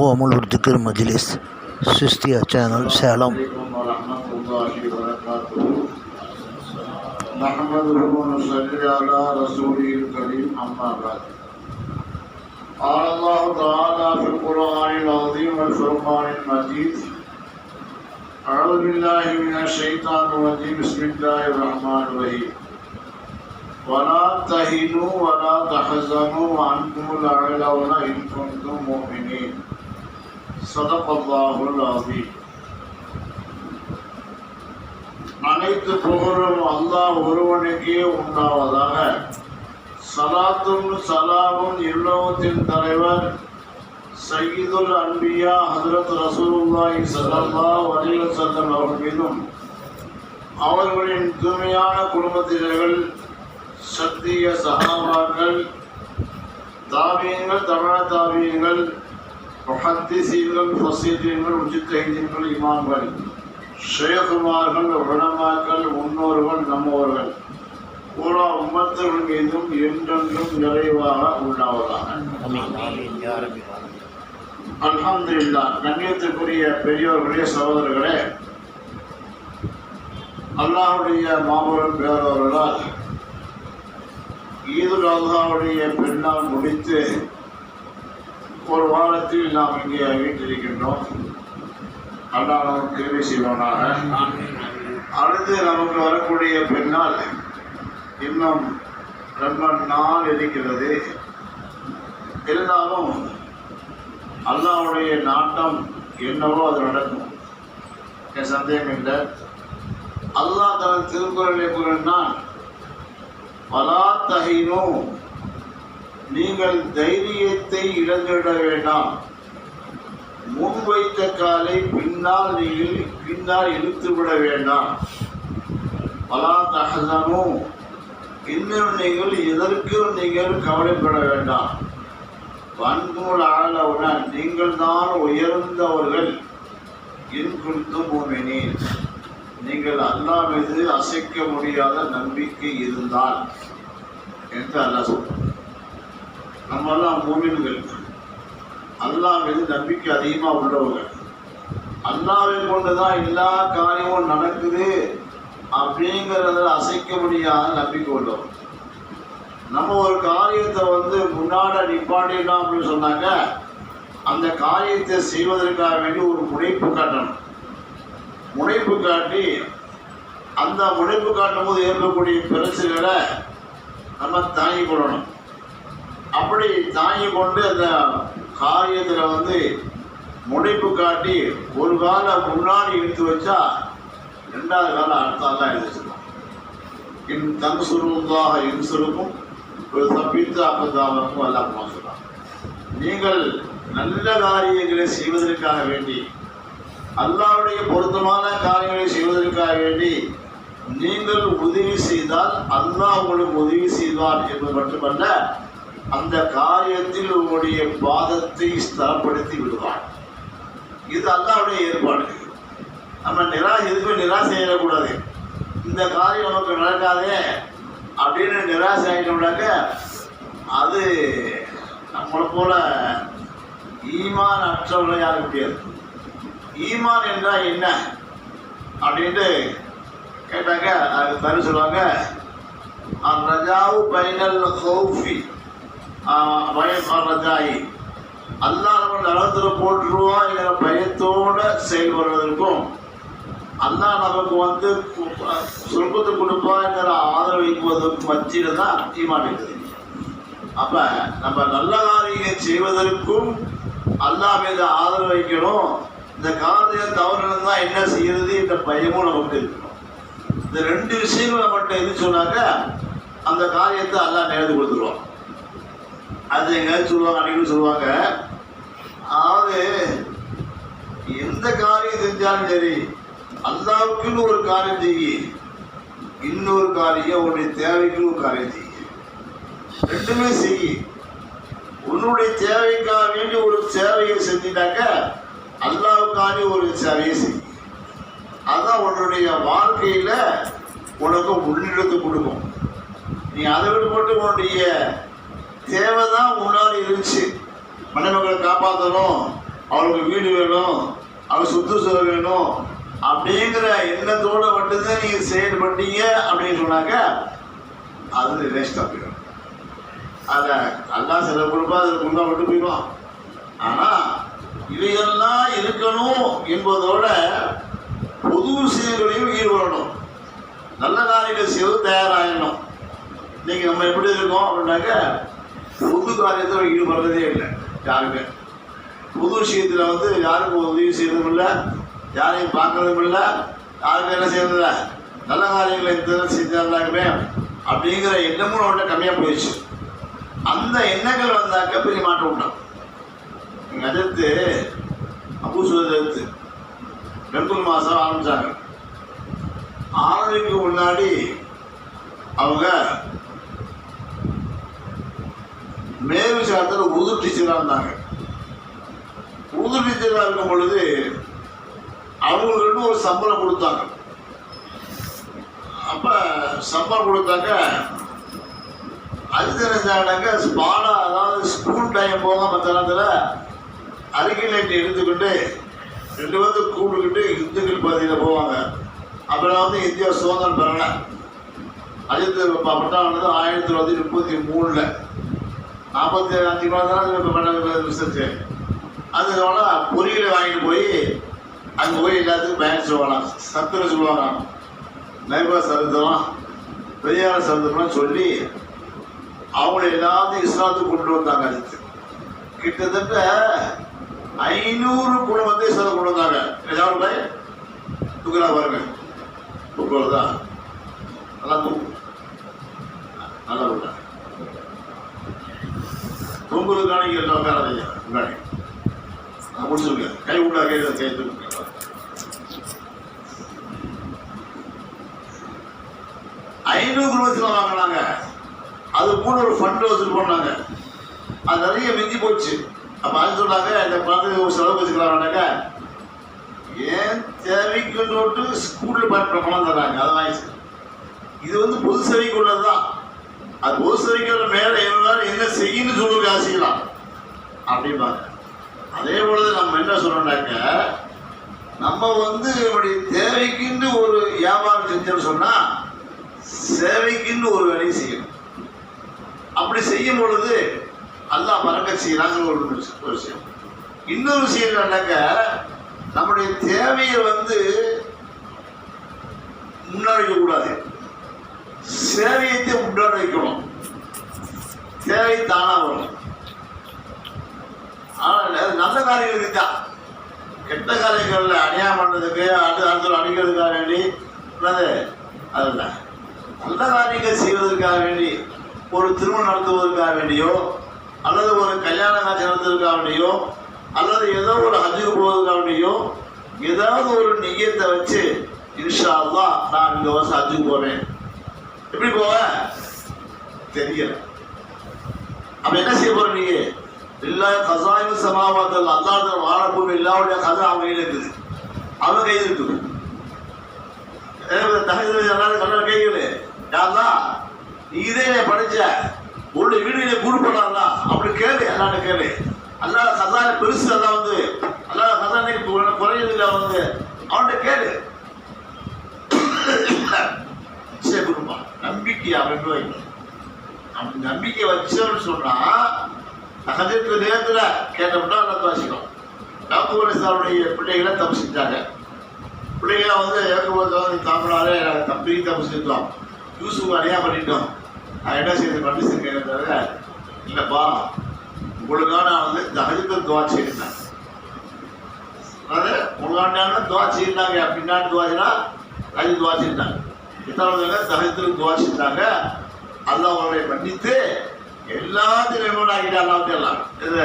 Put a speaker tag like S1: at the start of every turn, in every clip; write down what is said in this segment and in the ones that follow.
S1: ஓமல் ஒரு திக்ர் மஜ்லிஸ் சிஸ்தியா சேனல் சேலம்.
S2: نحمده ونصلي على رسوله الكريم أما بعد. قال الله تعالى في القرآن العظيم والفرقان المجيد: أعوذ بالله من الشيطان الرجيم. بسم الله الرحمن الرحيم. ولا تهنوا ولا تحزنوا وأنتم الأعلون إن كنتم مؤمنين. صدق الله العظيم. அனைத்து புகழும் அல்லாஹ் ஒருவனுக்கே உண்டாவதாக. சலாத்தும் சலாமும் இல்லத்தின் தலைவர் சய்யிதுல் அன்பியா ஹஜ்ரத் ரசூலுல்லாஹி ஸல்லல்லாஹு அலைஹி வஸல்லம் அவர்கள் மீதும் அவர்களின் தூய்மையான குடும்பத்தினர்கள், சத்திய சஹாபாக்கள், தாபியங்கள், தமிழ தாபியங்கள், முஹத்திஸீன்கள், ஃபஸீஹீன்கள், முஜ்தஹீதீன்கள், இமாம்கள், ஷேகுமார்கள், உலமாக்கள், முன்னோர்கள், நம்மோர்கள் பூரா உம்மத்துகள் மீதும் என்றென்றும் நிறைவாக உண்டாவதாக. அல்ஹம்துலில்லாஹ். கண்ணியத்துக்குரிய பெரியோர்களே, சகோதரர்களே, அல்லாஹ்வுடைய மாபெரும் பேரருளால் ஈதுல் அல்ஹாவுடைய பெருநாள் முடித்து ஒரு வாரத்தில் நாம் இங்கே வீட்டிருக்கின்றோம். அல்லாஹ் நமக்கு கிருபை செய்வானாக. அடுத்து நமக்கு வரக்கூடிய பெருநாள் இன்னும் ரொம்ப நாள் இருக்கிறது. இருந்தாலும் அல்லாஹ்வுடைய நாட்டம் என்னவோ அது நடக்கும், என் சந்தேகம் இல்லை. அல்லாஹ் தனது திருக்குறளை கூறினான்: வலா தஹினு, நீங்கள் தைரியத்தை இழந்துவிட வேண்டாம், முன்வைத்த காலை பின்னால் இழுத்து விட வேண்டாம். வலா தஹஸனு, இன்னும் நீங்கள் எதற்கும் நீங்கள் கவலைப்பட வேண்டாம். வன்குல் ஆளவுன, நீங்கள் தான் உயர்ந்தவர்கள். இன் குன்தும் முஃமினீன், நீங்கள் அல்லாஹ் மீது அசைக்க முடியாத நம்பிக்கை இருந்தால் என்று அல்லாஹ் சொல்றார். நம்மெல்லாம் மூமின்கள், அல்லாஹ் மீது நம்பிக்கை அதிகமாக உள்ளவர்கள். அல்லாஹ்வை கொண்டுதான் எல்லா காரியமும் நடக்குது அப்படிங்கிறத அசைக்க முடியாத நம்பிக்கை உள்ளவர். நம்ம ஒரு காரியத்தை முன்னாடி நிப்பாட்டிடலாம் அப்படின்னு சொன்னாங்க, அந்த காரியத்தை செய்வதற்காக வேண்டி ஒரு முனைப்பு காட்டணும். முனைப்பு காட்டி அந்த முனைப்பு காட்டும் போது ஏற்படக்கூடிய பிரச்சனைகளை நம்ம தாங்கி கொள்ளணும். அப்படி தாங்கி கொண்டு அந்த காரியத்தில் முனைப்பு காட்டி ஒரு காலம் முன்னாடி எடுத்து வச்சா ரெண்டாவது காலம் அடுத்தாலாம் எடுத்து வச்சிருக்கோம். இன் தன் சுருந்தாக இன் சுருக்கும் ஒரு தப்பித்து அப்பதாவனுக்கும் எல்லாம் சொல்லலாம். நீங்கள் நல்ல காரியங்களை செய்வதற்காக வேண்டி, அல்லாஹ்வுடைய பொருத்தமான காரியங்களை செய்வதற்காக வேண்டி நீங்கள் உதவி செய்தால் அல்லாஹ் உங்களுக்கு உதவி செய்வார் என்பது மட்டுமல்ல, அந்த காரியத்தில் உங்களுடைய பாதத்தை ஸ்தலப்படுத்தி விடுவார். இது அல்லாஹ்வுடைய ஏற்பாடு. நம்ம எதுவுமே நிராசை ஆகிடக்கூடாது. இந்த காரியம் நமக்கு நடக்காதே அப்படின்னு நிராசை ஆகிட்டோம்னாக்க அது நம்மளை போல ஈமான் அற்றவர்களை யார முடியாது. ஈமான் என்றால் என்ன அப்படின்ட்டு கேட்டாங்க. அதுக்கு தரு சொல்லுவாங்க, ரஜாவு பைனல் ஹௌஃபி ரஜாயி, அல்லாஹ் நம்ம நலத்துல போட்டுருவோம் என்கிற பயத்தோடு செயல்படுவதற்கும், அல்லாஹ் நமக்கு சொர்க்கத்தை கொடுப்பா என்கிற ஆதரவு வைக்குவதற்கு மத்தியில் தான் ஈமான் இருக்குது. அப்ப நம்ம நல்ல காரியங்கள் செய்வதற்கும் அல்லாஹ் மீது ஆதரவு வைக்கணும். இந்த காரியம் தவறுன்னு தான் என்ன செய்யறது என்ற பயமும் நமக்கு இருக்கணும். இந்த ரெண்டு விஷயங்கள் நம்மகிட்ட எது சொன்னாக்க அந்த காரியத்தை அல்லாஹ் நேர்ந்து கொடுத்துருவோம். அது எங்கேயாவது சொல்லுவாங்க, அன்னைக்கு சொல்லுவாங்க, அதாவது எந்த காரியம் செஞ்சாலும் சரி, அல்லாஹ்வுக்குன்னு ஒரு காரியம் செய்ய, இன்னொரு காரியம் உன்னுடைய தேவைக்குன்னு ஒரு காரியம் செய்ய, ரெண்டுமே செய்ய. உன்னுடைய தேவைக்காக வேண்டி ஒரு சேவையை செஞ்சிட்டாக்க அல்லாஹ்வுக்காக ஒரு சேவையை செய்ய. அதுதான் உன்னுடைய வாழ்க்கையில உனக்கு முன்னெடுத்து கொடுக்கும். நீ அதை விட்டு போட்டு உன்னுடைய தேவை தான் முன்னாடி இருந்துச்சு. மனைமக்களை காப்பாற்றணும், அவளுக்கு வீடு வேணும், அவளுக்கு சுற்றுச்சூழல் வேணும் அப்படிங்கிற எண்ணத்தோடு மட்டும்தான் நீங்கள் செயல்பட்டீங்க அப்படின்னு சொன்னாக்க அது வேஸ்டாக போயிடும். அதை எல்லாம் சில கொடுப்பா அதில் கொடுப்பா விட்டு போயிடும். ஆனால் இவையெல்லாம் இருக்கணும் என்பதோட பொது விஷயங்களையும் ஈடுபடணும், நல்ல காரியங்கள் செய்வது தயாராகணும். இன்னைக்கு நம்ம எப்படி இருக்கோம் அப்படின்னாக்க பொது காரியத்தில் ஈடுபடுறதே இல்லை யாருமே. பொது விஷயத்தில் வந்து யாருக்கும் உதவி செய்யறதும் இல்லை, யாரையும் பார்க்கறதும் இல்லை, யாருக்கும் என்ன செய்யறதில்ல, நல்ல காரியங்களை இந்த செஞ்சாலுமே அப்படிங்கிற எண்ணமும் அவன்கிட்ட கம்மியாக போயிடுச்சு. அந்த எண்ணங்கள் வந்தாக்க பெரிய மாற்றம் விட்டான். எங்கள் அடுத்து அபூசுவதற்கு ரெண்டு மாதம் ஆரம்பித்தாங்க. ஆரம்பிக்கு முன்னாடி அவங்க மேல் விஷயத்தில் உது டீச்சராக இருந்தாங்க. உது டீச்சராக இருக்கும் பொழுது அவங்களுக்கு ஒரு சம்பளம் கொடுத்தாங்க. அப்போ சம்பளம் கொடுத்தாங்க. அது தெரிஞ்சாங்க பாடம், அதாவது ஸ்கூல் டைம் போக மற்ற நேரத்தில் அறிக்கை லைட் எடுத்துக்கிட்டு 2 பேர்த்து கூப்பிட்டுக்கிட்டு இந்துக்கள் பகுதியில் போவாங்க. அப்புறம் வந்து இந்தியா சுதந்திரம் பெறலை. அஜித் பட்டானது 1933 45 மாதம் ரிசர்ச்சு. அதனால பொறியியலை வாங்கிட்டு போய் அங்கே போய் எல்லாத்துக்கும் பயன் சொல்லுவாங்க, சத்திரம் சொல்லுவாங்க, நைபா சரித்திரம், பெரியார சரித்திரம்லாம் சொல்லி அவங்கள எல்லாத்தையும் இஸ்லாத்துக்கு கொண்டு வந்தாங்க. அஜித் கிட்டத்தட்ட 500 குடும்பத்தை இஸ்லாத்துக்கு கொண்டு வந்தாங்க. எதாவது பாய் தூக்குறா பாருங்க, தூக்குறதா நல்லா தூக்கு, நல்லா விட்டாங்க. தூங்குறதுக்கான இங்கே உட்காராதீங்க, முன்னாடி நான் முடிச்சிருக்கேன். கை விட்டா கை தூக்கு. 500 குடும்பத்தில் வாங்கினாங்க. அது கூட ஒரு ஃபண்ட் வச்சுட்டு போனாங்க. அது நிறைய மிஞ்சி போச்சு. அப்போ அது சொன்னாங்க, இந்த பணத்துக்கு ஒரு செலவு வச்சுக்கலாம்னாக்க ஏன் தேவைக்கு நோட்டு ஸ்கூலில் பார்த்து பணம் தராங்க, அதை வாங்கிச்சு. இது வந்து பொது சேவைக்கு உள்ளது தான். அது பொது சேவைக்கு மேலே எவ்வளோ என்ன செய்யணும்னு சொல்லுங்க ஆசைக்கலாம் அப்படிம்பாங்க. அதே போல நம்ம என்ன சொல்றோம்னாக்க, நம்ம வந்து நம்முடைய தேவைக்குன்னு ஒரு வியாபாரம் செஞ்சோம்னு சொன்னா சேவைக்குன்னு ஒரு வேலையை செய்யணும். அப்படி செய்யும் பொழுது அல்லாஹ் பரக்கத் செய்யறாங்க ஒரு விஷயம். இன்னொரு விஷயம் என்னன்னாக்க, நம்முடைய தேவையை வந்து முன்னாடி வைக்க கூடாது, சேவையத்தை முன்னாடி வைக்கணும். தேவை தானா வரும். ஆனால் நல்ல காரியங்களுக்கு தான், கெட்ட காரியங்கள்ல அநியாயம் பண்ணுறதுக்கு அடுத்த அடிக்கிறதுக்காக வேண்டி அதில் நல்ல காரியங்கள் செய்வதற்காக வேண்டி, ஒரு திருமணம் நடத்துவதற்காக வேண்டியோ, அல்லது ஒரு கல்யாண காட்சி நடத்துவதற்காக வேண்டியோ, அல்லது ஏதோ ஒரு ஹஜ்ஜுக்கு போவதற்காக வேண்டியோ, ஏதாவது ஒரு நியத்தை வச்சு இன்ஷா அல்லாஹ் நான் இந்த வருஷம் ஹஜ்ஜுக்கு போவேன். எப்படி போவேன் தெரியல. அப்ப என்ன செய்ய போற நீங்க? இல்ல கசாயின சமாவாத்தல், அல்லாஹ் வாழப்பூமி எல்லாவுடைய கதை அவங்க கையில் இருக்குது, அவங்க கையில் இருக்குது. தகவல் கைகள் யாருதான் இதே படிச்ச உள்ள வீடுகளே கூடுபடாதா அப்படி கேளு, அல்லாட கேளு. அல்லாத கதான பெருசு, அதான் வந்து அல்லாத கதானை குறையதில்லை, வந்து அவன்கிட்ட கேளு. சரி கொடுப்பான். நம்பிக்கை அப்படின்னு வைக்கணும். அப்படி நம்பிக்கை வச்சோம்னு சொன்னா ஹஜ்ஜுக்கு நேரத்தில் கேட்டோம்னா நல்லா வாசிக்கும். யாக்கூப் அலைஹிஸ்ஸலாமுடைய பிள்ளைகளை தப்பு செஞ்சாங்க. பிள்ளைகளை வந்து ஏற்கனவே தமிழாலே தப்பி தப்பு செஞ்சோம், யூசுஃப் அடையா பண்ணிட்டோம், நான் என்ன செய்ய பண்ணிச்சிருக்கேன் தவிர இல்லைப்பா உங்களுக்கான வந்து ஹஜ்ஜுக்கு துவா செய்யிருந்தாங்க. அதாவது உங்களுக்கான துவா செய்யிருந்தாங்க. பின்னாடி துவாச்சினா ஹஜ்ஜு துவா செய்யிருந்தாங்க. இத்தனை தகத்துக்கு துவா செஞ்சாங்க. அல்லாஹ் அவர்களை மன்னித்து எல்லாத்தையும் நைமான் ஆகிட்டா. அல்லாஹ் எல்லாம் இது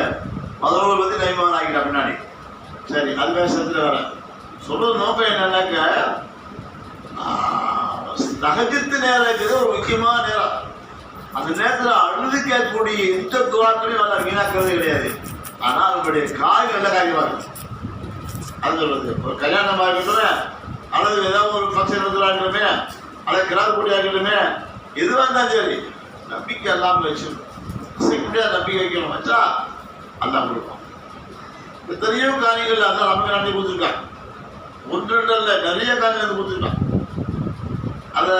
S2: 11 பற்றி நைமான் ஆகிட்டா பின்னாடி. சரி, அது வேஷத்தில் வர சொல்றது நோக்கம் என்னன்னாக்க, தஹஜ்ஜுத் நேரம் இருக்கிறது ஒரு முக்கியமான நேரம். அந்த நேரத்தில் அழுது கேட்கக்கூடிய எந்த துவாக்களையும் நல்லா வீணாக்கிறதே கிடையாது. ஆனால் நம்முடைய காய் நல்ல காரியமாக இருக்கும். அது சொல்றது ஒரு கல்யாணமாக இருக்கட்டும், அல்லது ஏதாவது ஒரு ஃபங்க்ஷன் இருக்கட்டுமே, அல்லது கிராமப்படியாக இருக்கட்டுமே, எதுவாக இருந்தாலும் சரி நம்பிக்கை எல்லாம் வச்சிருக்கணும். செக்யூரிட்டியாக நம்பிக்கை வைக்கணும். வச்சா எல்லாம் கொடுப்போம். எத்தனையோ காரியங்கள் அதான் நமக்கு நன்றி கொடுத்துருக்கான். ஒன்று இல்லை, நிறைய காரியங்கள் கொடுத்துருக்கான். அதை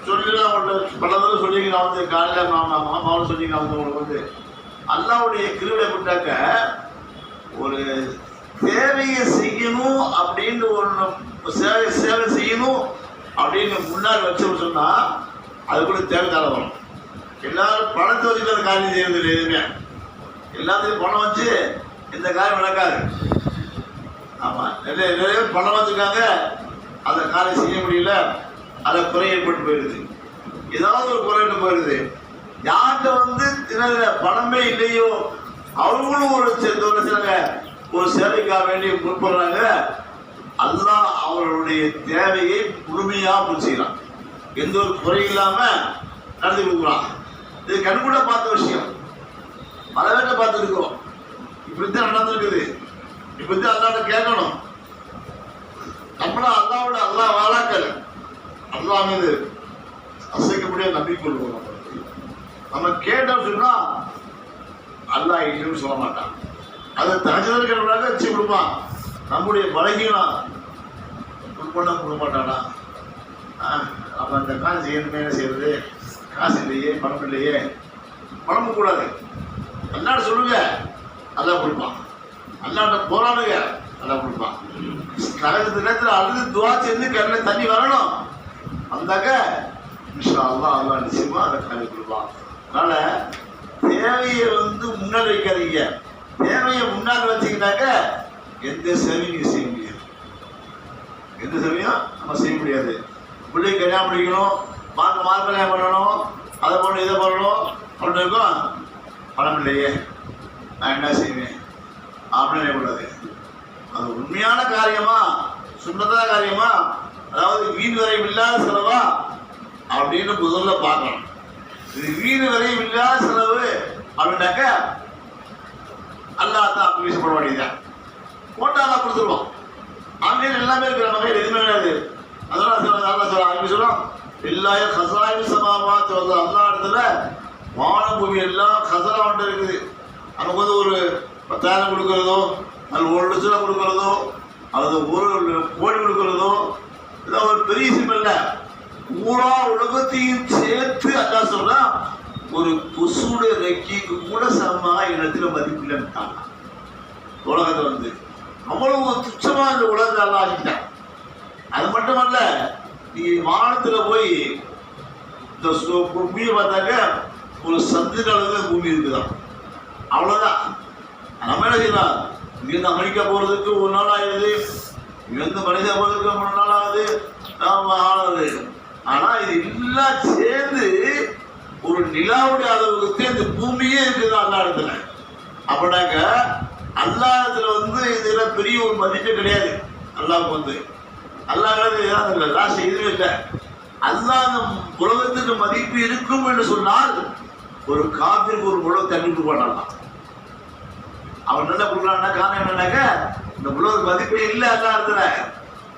S2: சொல்லிலாம் அவங்கள்ட்ட பல தடவை சொல்லி நான் வந்து காலையில் மாமாவும் சொல்லி நான் வந்து உங்களுக்கு வந்து அல்லாவுடைய கிருவியை விட்டாக்க ஒரு தேவையை செய்யணும் அப்படின்னு ஒரு சேவை செய்யணும் அப்படின்னு முன்னாடி வச்சோம்னு சொன்னால் அதுக்குள்ள தேவைக்கால வரும். எல்லாரும் பணத்தை வச்சுட்டு அந்த காரியம் செய்யறது இல்லை. எதுவுமே எல்லாத்தையும் பணம் வச்சு இந்த காரியம் நடக்காது. ஆமாம், நிறைய பணம் வச்சுருக்காங்க, அந்த காரியம் செய்ய முடியல, அதை குறை ஏற்பட்டு போயிடுது. ஏதாவது ஒரு குறைட்டு போயிடுது. யார்கிட்ட வந்து பணமே இல்லையோ அவங்களும் ஒரு ஒரு சேவைக்காக வேண்டி முற்படுறாங்க. அல்லாஹ் அவர்களுடைய தேவையை முழுமையாக புரிச்சுக்கிறான். எந்த ஒரு குறை இல்லாம நடத்தி கொடுக்குறான். இது கண்கூட பார்த்த விஷயம், பல பேர்ட்ட பார்த்துருக்கோம். இப்படித்தான் நடந்திருக்குது. இப்படித்தான் அல்லாட்ட கேட்கணும். நம்மளும் அல்லாவோட அல்லா வாழாக்கள், அல்லா மீது அசைக்க முடியாத நம்பிக்கை கொள்வோம். நம்ம கேட்டோம் சொன்னா அல்லா இல்லைன்னு சொல்ல மாட்டான். அதை தகஜதற்காக வச்சு கொடுப்பான். நம்முடைய பலகீனம் உட்பண்ண கொடுக்க மாட்டானா? அப்ப அந்த காசு செய்யணுமே, என்ன செய்யறது? காசு இல்லையே, பணம் இல்லையே, பணமும் கூடாது. அல்லாட சொல்லுங்க, அல்லா கொடுப்பான். அல்லாட்ட போராடுங்க, அல்லா கொடுப்பான். கலகத்து நேரத்தில் அழுது துவா செஞ்சு கண்ணில் தண்ணி வரணும். வந்தாக்க இன்ஷா அல்லாஹ் அல்லா நிச்சயமா அதை காரி கொடுப்பான். அதனால தேவையை வந்து முன்னாடி வைக்காதீங்க. தேவையை முன்னாடி வச்சுக்கிட்டாக்க எந்த சேவையும் நீங்க செய்ய முடியாது. எந்த சேவையும் நம்ம செய்ய முடியாது. பிள்ளைக்கு கல்யாணம் முடிக்கணும், மார்க் கல்யாணம் பண்ணணும், அதை பண்ணணும், இதை பண்ணணும் அப்படின்னு இருக்கும். பணம் இல்லையே, நான் என்ன செய்வேன் அப்படின்னு கூடாது. அது உண்மையான காரியமா, சுண்ணத்தான காரியமா, அதாவது வீண் வரையும் இல்லாத செலவா அப்படின்னு முதல்ல பார்க்கணும். இது வீண் வரையும் இல்லாத செலவு அப்படின்னாக்க அல்லாஹ் தான் அப்படி பண்ண வேண்டியதுதான். போட்டாலாம் கொடுத்துருவோம். அங்கே எல்லாமே இருக்கிற வகையில் எதுவுமே கிடையாது. அதெல்லாம் சொல்றோம் எல்லா கசாயும் சமாவாத்து வந்து அல்லா இடத்துல வான பூமி எல்லாம் கசரா வந்துட்டு இருக்குது. நமக்கு வந்து ஒரு 10,000 கொடுக்கறதோ, அது 1 லட்சம் கொடுக்கறதோ, அது 1 கோடி கொடுக்கறதோ இதெல்லாம் ஒரு பெரிய விஷயம் இல்லை. பூரா உலகத்தையும் சேர்த்து அல்லா சொல்றா ஒரு கொசுடைய ரெக்கிக்கு கூட சமமாக இடத்துல மதிப்பில்லைன்ட்டாங்க. உலகத்தை வந்து அவ்வளவு துச்சமா இந்த உலகத்தை எல்லாம் ஆகிட்டான். அது மட்டுமல்ல, நீ வானத்துல போய் இந்த பூமியை பார்த்தாக்க ஒரு சந்திர அளவுக்கு பூமி இருக்குதான். அவ்வளவுதான். நம்ம என்ன செய்யலாம்? இங்கிருந்து அமெரிக்கா போறதுக்கு 1 நாள் ஆகுது, இங்கிருந்து மலேசியா போறதுக்கு 3 நாள் ஆகுது, ஆகுது. ஆனா இது எல்லாம் சேர்ந்து ஒரு நிலாவுடைய அளவுக்கு இந்த பூமியே இருக்குது அல்லா இடத்துல. அப்படின்னாக்க அல்லா இடத்துல வந்து இதுல பெரிய ஒரு மதிப்பே கிடையாது. அல்லாவுக்கு வந்து அல்லாஹ் ராசி எதுவும் இல்லை. அல்லாஹ் அந்த உலகத்துக்கு மதிப்பு இருக்கும் என்று சொன்னால் ஒரு காப்பிற்கு ஒரு உலக தண்ணி கொடுப்பான். அவன் நல்லா கொடுக்குறான்னா காரணம் என்னன்னாக்க இந்த உலக மதிப்பே இல்லை. அல்லா இடத்துல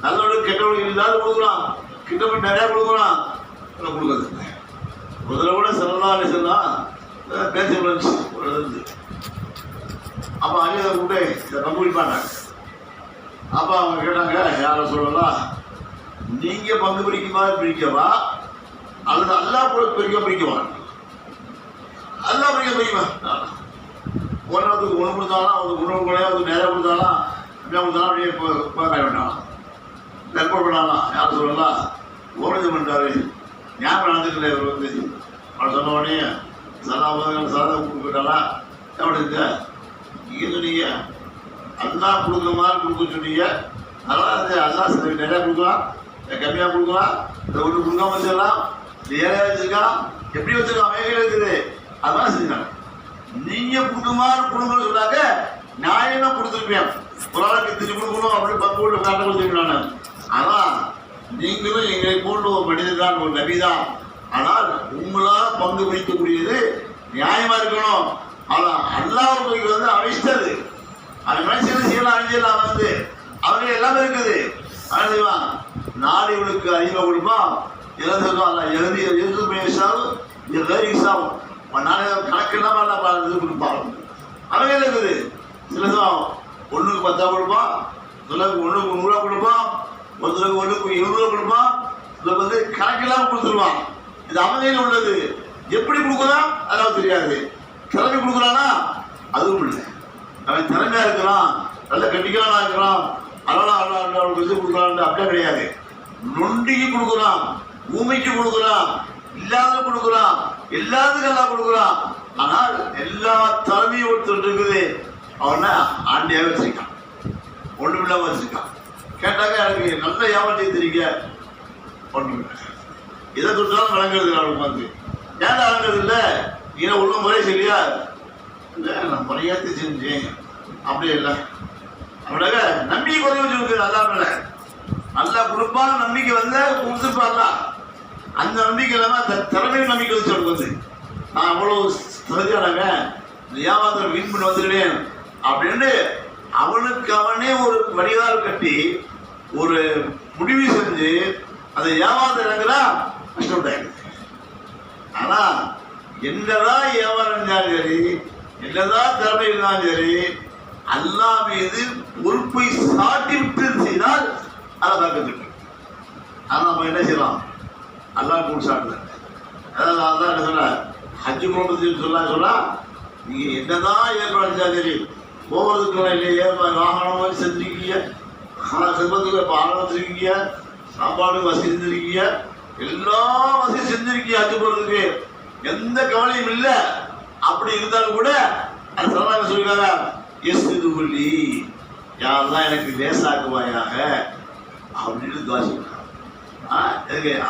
S2: நல்லோட கெட்டவங்க இல்லாத கொடுக்குறான், கிட்ட நிறைய கொடுக்குறான், கொடுக்குறது. முதல்ல கூட செல்லலாம் சொல்லலாம் பேச இருந்து அப்ப அங்கே கூட ரொம்ப பிடிப்பாங்க. அப்ப அவங்க கேட்டாங்க, யார சொல்லலாம், நீங்க பங்கு பிடிக்குமா பிடிக்கவா அல்லது அல்லா கூட பிடிக்கவா? அல்லா பிடிக்குமா? ஒன்றுக்கு 1 கொடுத்தாலும் அவங்களுக்கு உணவு கூட நிறைய கொடுத்தாலும் கொடுத்தாலும் அப்படியே பார்க்க வேண்டாம், ரெக்கார்ட் பண்ணலாம். யார் சொல்லலாம், ஓரஞ்சு பண்ணுறாரு ஞாபகம் நடந்துக்கல. இவர் வந்து அவர் சொன்ன உடனே சதா கொடுத்துட்டாலா எப்படி நீங்க சொன்னீங்க அல்லா கொடுக்குற மாதிரி கொடுக்க சொன்னீங்க. அதெல்லாம் அல்லா நிறையா கொடுக்கலாம், கம்மியாக கொடுக்கலாம், இந்த 1 கொடுக்காம வச்சிடலாம், ஏழையா வச்சிருக்கான், எப்படி வச்சிருக்கான், வேகையில் இருக்குது. அதெல்லாம் செஞ்சுட்டாங்க. நீங்க கொடுக்குற மாதிரி கொடுக்கணும்னு சொன்னாக்க நியாயமா கொடுத்துருப்பேன். ஒரு ஆளுக்கு திருப்பி கொடுக்கணும் அப்படின்னு பங்கு போட்டு காட்ட கொடுத்துருப்பேன் நான். ஆனால் நீங்களும் எங்களை போன்ற ஒரு மனிதர் தான், ஒரு நபிதான். ஆனால் உங்களால் பங்கு பிடிக்கக்கூடியது நியாயமா இருக்கணும். ஆனால் அல்லாஹ்வுக்கு வந்து அழிச்சது அவன் மனுஷன் செய்யலாம், அழிஞ்சலாம் வந்து அவங்க எல்லாமே இருக்குது. அழிவான் நாடு இவனுக்கு அதிகமாக கொடுப்பான். இறந்துருக்கான் எழுதி எழுது பேசாவும் நாளை கணக்கு இல்லாமல் இது கொடுப்பாங்க. அவங்க இருக்குது சில ஒன்றுக்கு 10 கொடுப்பான், சிலருக்கு 1க்கு 100 கொடுப்பான், ஒருத்தருக்கு 1க்கு 200 கொடுப்பான், சிலருக்கு வந்து கணக்கில்லாமல் கொடுத்துருவான். இது அவன் உள்ளது. எப்படி கொடுக்குறான் அதெல்லாம் தெரியாது. திறமை கொடுக்குறானா அதுவும் இல்லை. அவன் திறமையா இருக்கிறான், நல்ல கண்டிக்கலானா இருக்கிறான், அதனால இது கொடுக்குறான் அப்படியே கிடையாது. நொண்டிக்கு கொடுக்குறான், ஊமைக்கு கொடுக்குறான், இல்லாத கொடுக்குறான், எல்லாத்துக்கும் எல்லாம் கொடுக்குறான். ஆனால் எல்லா திறமையும் ஒருத்தர் இருக்குது. அவனை ஆண்டியாக வச்சிருக்கான், ஒன்றுமில்லாம வச்சிருக்கான். கேட்டாக்க எனக்கு நல்ல ஏமாற்றி தெரியுங்க, ஒன்றுமில்லை. எதை கொடுத்தாலும் வழங்குறது அவனுக்கு வந்து ஏன் வழங்குறது இல்லை. நீங்க ஒழுங்கு முறை சொல்லியா இல்லை, நான் முறையாத்தி செஞ்சேன் அப்படி இல்லை. அவனாக நம்பிக்கை குறைய வச்சுருக்கு. அதான் மேல நல்லா கொடுப்பான நம்பிக்கை வந்து கொடுத்துருப்பான்ல, அந்த நம்பிக்கை இல்லாம அந்த திறமையும் நம்பிக்கை வச்சு அவனுக்கு வந்து நான் அவ்வளவு தெரிஞ்சானாங்க ஏமாத்திரம் வீண் பண்ணி வந்துடுவேன் அப்படின்னு அவனுக்கு அவனே ஒரு வடிகால் கட்டி ஒரு முடிவு செஞ்சு அதை ஏமாத்த இறங்குறா கஷ்டப்பட்டாங்க. ஆனா என்னதான் வியாபாரம் இருந்தாலும் சரி, என்னதான் திறமை இருந்தாலும் சரி, அல்லாஹ் மீது பொறுப்பை சாட்டி விட்டு செய்தால் அதை பார்க்க. ஆனா நம்ம என்ன செய்யலாம், அல்லாஹ் கூட சாட்டுல. அதாவது அல்லாஹ் என்ன சொல்ல, ஹஜ்ஜு குடும்பத்தில் சொல்ல நீங்க என்னதான் ஏற்பாடு செஞ்சாலும் சரி, போவதுக்கு இல்லையே வாகனம் செஞ்சிருக்கீங்க, செல்வத்துக்கு பாலம் வச்சிருக்கீங்க, சாப்பாடு வசதி செஞ்சிருக்கீங்க, எல்லா வசதி செஞ்சிருக்கீங்க, ஹஜ்ஜு போறதுக்கு எந்த கவலையும் இல்லை. அப்படி இருந்தாலும் கூட அது சொல்லலாம் சொல்லிருக்காங்க, எஸ் இது சொல்லி யாரெல்லாம் எனக்கு லேசாக்குவாயாக அப்படின்னு துவாசிக்கிறாங்க.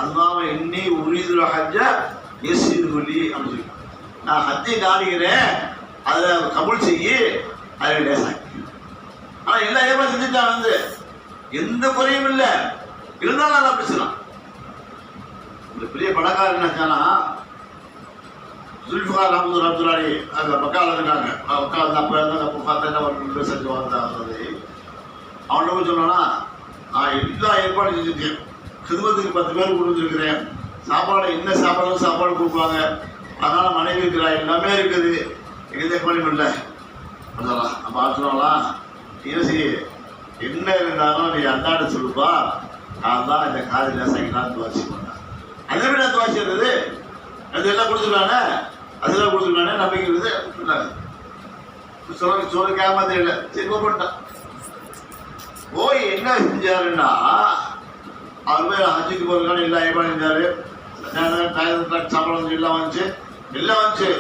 S2: அல்லாம இன்னி உரிதுல ஹஜ்ஜ எஸ் இது சொல்லி அப்படின்னு சொல்லியிருக்காங்க. நான் ஹஜ்ஜை நாடுகிறேன், அதை கபூல் செய்ய அதை லேசாக்கி. ஆனா எல்லா ஏற்பாடு செஞ்சுட்டான் வந்து எந்த குறையும் இல்லை. இருந்தாலும் நல்லா பேசலாம். இந்த பெரிய பணக்காரன் என்னாச்சானா ஜுல்ஃபிகார் அஹமது அப்துல்லாடி அங்கே பக்காவில் இருக்காங்க. உட்காந்து அப்போ இருந்தாங்க. அப்போ பார்த்தா ஒரு செஞ்சு வந்தது. அவன்கிட்ட போய் சொன்னான்னா, நான் எல்லா ஏற்பாடும் செஞ்சுருக்கேன், கிருமத்துக்கு 10 பேர் கொடுத்துருக்கிறேன், சாப்பாடு என்ன சாப்பாடு கொடுப்பாங்க, அதனால மனைவி இருக்கிறா, எல்லாமே இருக்குது, எந்த ஏற்பாடும் இல்லை. அதெல்லாம் அப்போ ஆச்சுனாலாம் யோசி என்ன இருந்தாலும் நீ அந்தாண்ட சொல்லுப்பா, நான் தான் இந்த காதில் லேசாக்கினான்னு துவாசி பண்ணேன். அதே மாதிரி நான் துவாசி இருந்தது அது எல்லாம் கொடுத்துருக்கானே, அதெல்லாம் கொடுத்துருக்கானே நம்பிக்கை இருக்குது. சொல்ல கேம தெரியல. சரி போட்டான். போய் என்ன செஞ்சாருன்னா, அவர் போய் ஹஜ்ஜுக்கு போகிறதுக்கான எல்லா ஏற்பாடு செஞ்சாரு. சம்பளம் எல்லாம் வந்துச்சு.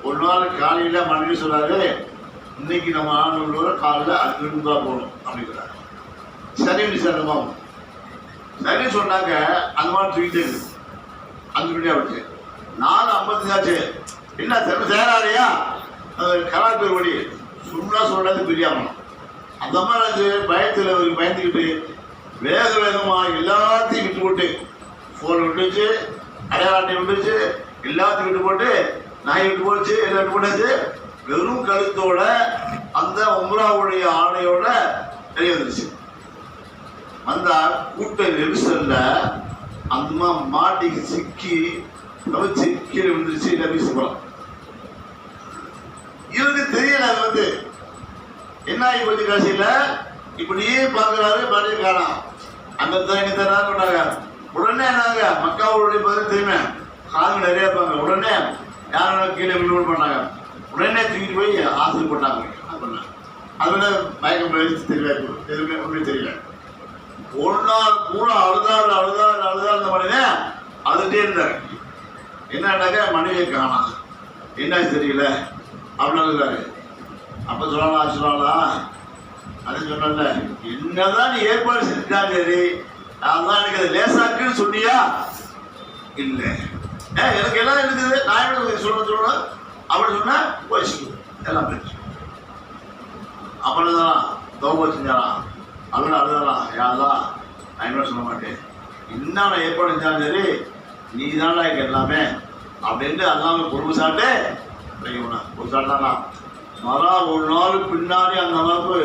S2: ஒரு நாள் காலையில் மனைவி சொல்றாரு, இன்னைக்கு நம்ம ஆண்டோட காலையில் 5 ரூபா போகணும் அப்படிங்கிறாரு. சரின்னு சார் சரின்னு சொன்னாங்க. அந்த மாதிரி தூக்கிட்டே இருக்கு. 5 மணியா வச்சு 4:55 ஆச்சு. என்ன சேராதையா கலா பேர் ஓடி சும்மா சொல்றது பிரியாமணும். அந்த மாதிரி பயந்துக்கிட்டு வேகமாக எல்லாத்தையும் விட்டு போட்டு, ஃபோன் விட்டுச்சு, அடையாளத்தை விட்டுச்சு, எல்லாத்தையும் விட்டு போட்டு, நாய் விட்டு போச்சு, எல்லாம் விட்டு போட்டாச்சு. வெறும் கழுத்தோட அந்த உம்ராவுடைய ஆணையோட வெளியே வந்துருச்சு. வந்தா கூட்ட நெரிசல்ல அந்த மாட்டிக்கு சிக்கி கீழே விழுந்துருச்சு. நபி சுப்ரம் இவருக்கு தெரியல. அது வந்து என்ன ஆகி போச்சு, கடைசியில இப்படியே பாக்குறாரு, பாடியே காணாம். அந்த சொன்னாங்க. உடனே என்னாங்க, மக்காவுடைய பதில் தெரியுமே, காது நிறைய இருப்பாங்க. உடனே யாரும் கீழே விழுந்து பண்ணாங்க. உடனே தூக்கிட்டு போய் ஆசிரியர் போட்டாங்க. அது வந்து மயக்கம் தெரியாது, எதுவுமே ஒன்றுமே தெரியல. ஒரு நாள் பூரா அழுதாரு அந்த மனிதன் அழுதுட்டே இருந்தாரு. என்னன்னாக்க மனைவியை காணாம், என்ன தெரியல அப்படின்னு அழுதாரு. அப்ப சொல்லலாம் அது சொன்ன, என்னதான் நீ ஏற்பாடு செஞ்சுட்டாங்க, சரி நான் எனக்கு அதை லேசாக்குன்னு சொன்னியா? இல்லை, எனக்கு எல்லாம் இருக்குது, நான் என்ன சொல்லணும் அப்படின்னு சொன்னா போயிடுச்சு, எல்லாம் போயிடுச்சு. அப்புறம் தோப செஞ்சாலாம், அப்படின்னு அழுதாலாம், யாரெல்லாம் நான் என்ன சொல்ல மாட்டேன், என்னென்ன ஏற்பாடு செஞ்சாலும் சரி நீ தான்டா இங்கே எல்லாமே அப்படின்ட்டு எல்லாமே பொறுப்பு சாப்பிட்டு ஒரு சாப்பிட்டானா. ஒரு நாள் பின்னாடி அந்த அளவுக்கு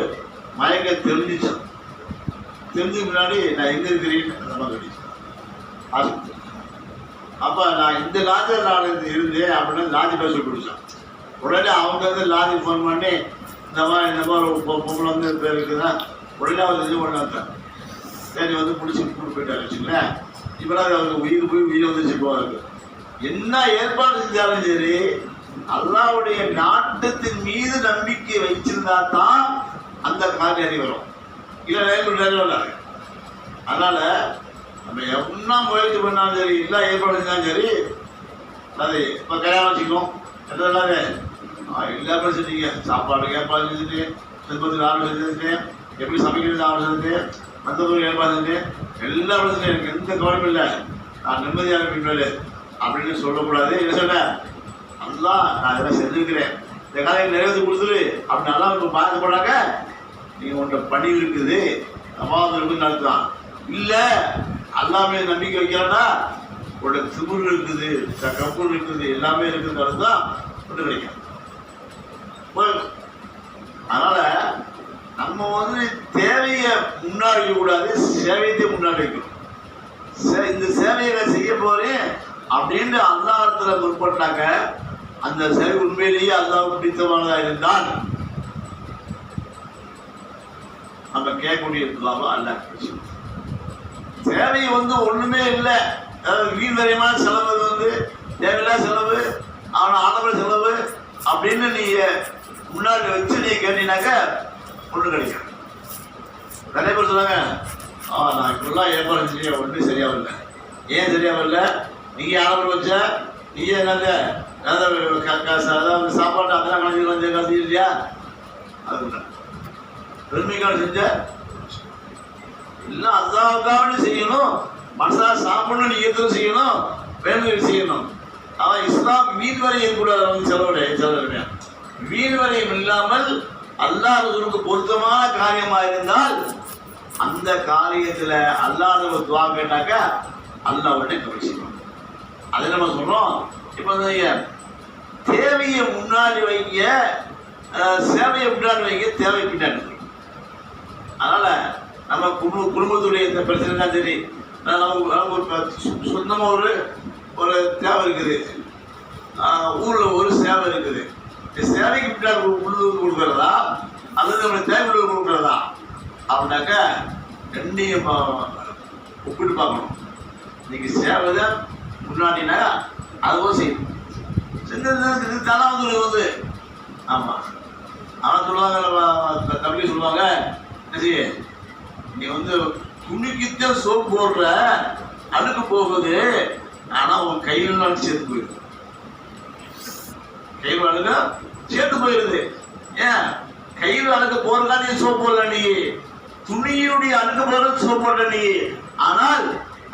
S2: மயக்க தெரிஞ்சிச்சான். தெரிஞ்சு முன்னாடி நான் எங்க இருக்கிறேன்னு அந்த மாதிரி கடிச்சேன். அப்ப நான் இந்த லாஜர் நான் இருந்தேன் அப்படின்னு லாஜி பேச பிடிச்சான். உடனே அவங்க வந்து லாஜி ஃபோன் பண்ணி, இந்த மாதிரி ஒரு பொம்பளை வந்து இப்போ இருக்குதுன்னா உடனே அவர் இது பண்ணாதான் சரி வந்து பிடிச்சி கூட்டு போயிட்டாரு வச்சுங்களேன். இப்போலாம் அவருக்கு உயிர் போய் உயிர் வந்துச்சு போவாருக்கு. என்ன ஏற்பாடு செஞ்சாலும் சரி அல்லாஹ்வுடைய நாட்டத்தின் மீது நம்பிக்கை வச்சிருந்தா தான் அந்த காரியம் வரும். இல்லை நிறைவேறாது. அதனால நம்ம என்ன முயற்சி பண்ணாலும் சரி இல்லை ஏற்பாடு செஞ்சாலும் சரி அது இப்போ கல்யாணம் வச்சுக்கணும் எல்லாம் எல்லாமே செஞ்சீங்க. சாப்பாடு ஏற்பாடு செஞ்சுட்டு திருப்பத்துக்கு ஆர்டர் செஞ்சுட்டு எப்படி சமைக்கிறது ஆர்டர் செஞ்சுட்டு மற்றவங்களுக்கு ஏற்பாடு செஞ்சு எல்லாரும் செஞ்சு எனக்கு எந்த கவலையும் இல்லை நான் நிம்மதியாக இருப்பேன் அப்படின்னு சொல்லக்கூடாது. என்ன சொல்ல நல்லா நான் இதெல்லாம் செஞ்சுருக்கிறேன் இந்த காலையில் நிறைவேற்றி கொடுத்துரு அப்படி நல்லா உங்களுக்கு பார்த்து போனாக்க நீங்கள் உன்ட்ட பணி இருக்குது அம்மாவது இருக்குன்னு அர்த்தம். இல்லை எல்லாமே நம்பிக்கை வைக்கிறேன்னா உங்களோட திமிர் இருக்குது கப்பூர் இருக்குது எல்லாமே இருக்குதுன்னு அர்த்தம் ஒன்று கிடைக்கும். அதனால நம்ம வந்து தேவையை முன்னாடி வைக்கக்கூடாது, சேவையத்தை முன்னாடி வைக்கணும். இந்த சேவையை செய்ய போறேன் அப்படின்னு அல்லாஹ்விடத்துல முற்பட்டாங்க. அந்த சேவை உண்மையிலேயே அல்லாஹ்வுக்கு பிடித்தமானதாக இருந்தால் நம்ம கேட்கக்கூடிய இருக்கலாமா அல்ல. சேவை வந்து ஒண்ணுமே இல்லை, அதாவது வீண்வரையமான செலவு வந்து தேவையில்லா செலவு அவன ஆடம்பர செலவு அப்படின்னு நீங்க முன்னாடி வச்சு நீங்க கேட்டீங்கன்னாக்க ஒண்ணு கிடைக்கும். நிறைய பேர் சொன்னாங்க நான் இப்பெல்லாம் ஏற்பாடு செய்ய ஒன்றும் சரியாகல. ஏன் சரியாகல? நீங்க ஆடம்பரம் வச்ச நீங்க என்னது அதாவது சாப்பாடு அதெல்லாம் கலந்து இல்லையா? அது பெருமைக்கான செஞ்ச எல்லாம் அல்லாஹ்வுக்காக செய்யணும். மனசா சாப்பிடணும், நீங்க செய்யணும், வேண்டுதல் செய்யணும். அவன் இஸ்லாம் வீண் வரையும் கூட செலவுடைய வீண் வரையும் இல்லாமல் அல்லாஹ்வுக்கு பொருத்தமான காரியமா இருந்தால் அந்த காரியத்துல அல்லாஹ்வுக்கு துஆ கேட்டாக்க அல்லாஹ்வுடைய கபூல் செய்வான். அதை நம்ம சொல்றோம். இப்போ தேவையை முன்னாடி வைங்க, சேவையை முன்னாடி வைங்க, தேவை பின்னாடி. அதனால நம்ம குடும்பத்துடைய இந்த பிரச்சனை தான் சரி, சொந்தமாக ஒரு தேவை இருக்குது, ஊரில் ஒரு சேவை இருக்குது. இந்த சேவைக்கு பின்னாடி உள்ளூர் கொடுக்குறதா அல்லது நம்ம தேவை கொடுக்குறதா அப்படின்னாக்க ரெண்டையும் ஒப்பிட்டு பார்க்கணும். இன்னைக்கு சேவை தான் முன்னாடினா அதுவும் செய்யணும். செஞ்சது தானா வந்து ஆமாம் ஆனால் சொல்லுவாங்க, தமிழ் சொல்லுவாங்க, நீ வந்து துணிக்குத்தான் சோப்பு போடுற அழுக்கு போகுது, ஆனால் உன் கையில் சேர்த்து போயிடுது. கையில் அழுக சேர்த்து போயிடுது. ஏன் கையில் அழுக்க போறதா நீ சோப்பு போடல, நீ துணியினுடைய அழுக்க போறது சோப்பு போடல நீ, ஆனால்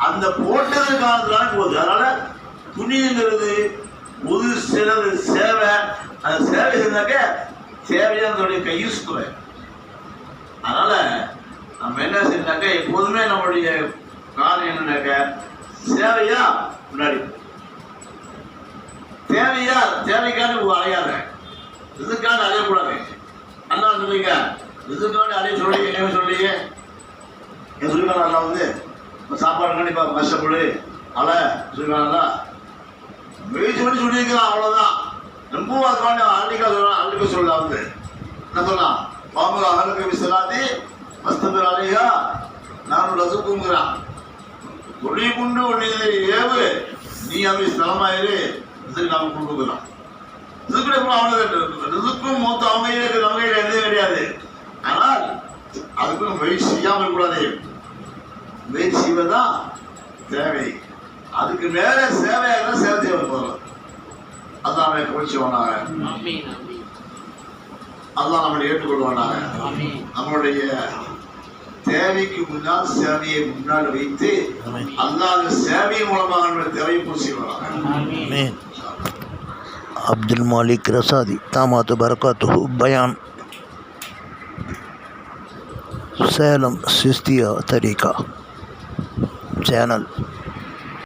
S2: அந்த போட்டது காலத்துல போகுது. அதனால துணிங்கிறது ஒரு சிலது சேவை, அந்த சேவை செஞ்சாக்க சேவையானதுடைய கையில் சுத்துவேன். அதனால நம்ம என்ன செஞ்சாக்க எப்போதுமே நம்மளுடைய காரணம் என்னன்னாக்க சேவையா முன்னாடி, தேவையா தேவைக்கான அடையாத, இதுக்கான அடையக்கூடாது. அண்ணா சொல்லிங்க இதுக்கான அடைய சொல்லி என்ன சொல்லிங்க என் சொல்லிக்கலாம். நல்லா வந்து சாப்பாடு கண்டிப்பா கஷ்டப்படு அலை சொல்லிக்கலாம், முயற்சி பண்ணி சொல்லியிருக்கலாம், அவ்வளவுதான். ரொம்ப அதுக்கான அள்ளிக்க சொல்லலாம். வந்து என்ன சொல்லலாம், பாம்பு அகலுக்கு விசலாதி மஸ்தபர் அலையா நான் ரசுக்குங்கிறான். ஒளி குண்டு ஒளி ஏவு நீ அவை ஸ்தலமாயிரு நாம கொடுக்குறோம். இதுக்குள்ள அவனுக்கும் மூத்த அவங்க எதுவும் கிடையாது. ஆனால் அதுக்கு முயற்சி செய்யாமல் இருக்கக்கூடாது. முயற்சி செய்வதுதான் தேவை. அதுக்கு மேல சேவையாக சேவை தேவை போறோம். அதான் கவனிச்சுவானாங்க, அதான் நம்மளை ஏற்றுக்கொள்வானாங்க. நம்மளுடைய தேவைக்கு முன்னால் சேவையை முன்னால் வைத்து அல்லாத சேவை மூலமாக நம்முடைய தேவையை பூசி வராங்க.
S1: அப்துல் மாலிக் ரசாதி தாமாத்து பரகாத்துஹு பயான் சேலம் சிஸ்தியா தரீகா சேனல்.